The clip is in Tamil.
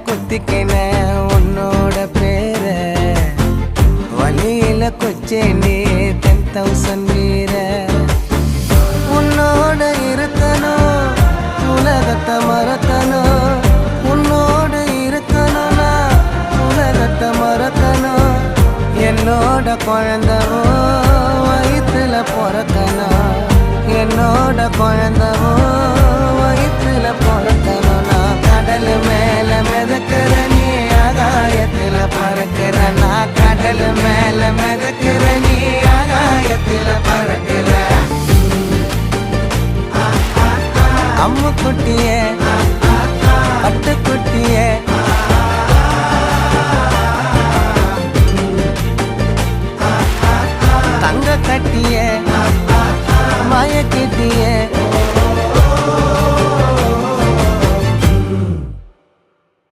குத்திக்கின உன்னோட பேர வழியில கொச்சேண்டி 10,000 வீர உன்னோட இருக்கணும் உலகத்தை மறக்கணும் உன்னோட இருக்கணும்னா உலகத்தை மறக்கணும் என்னோட குழந்தவோ வயிற்றுல பிறக்கணும் என்னோட குழந்தவோ வயிற்றுல பிறக்கணும் நான் கடல் மேல மிதக்கிற நீ ஆகாயத்துல பறக்கிற நான் கடல் மேல மிதக்கிற நீ ஆகாயத்துல பறக்கிற அம்மு குட்டியே பட்டு குட்டியே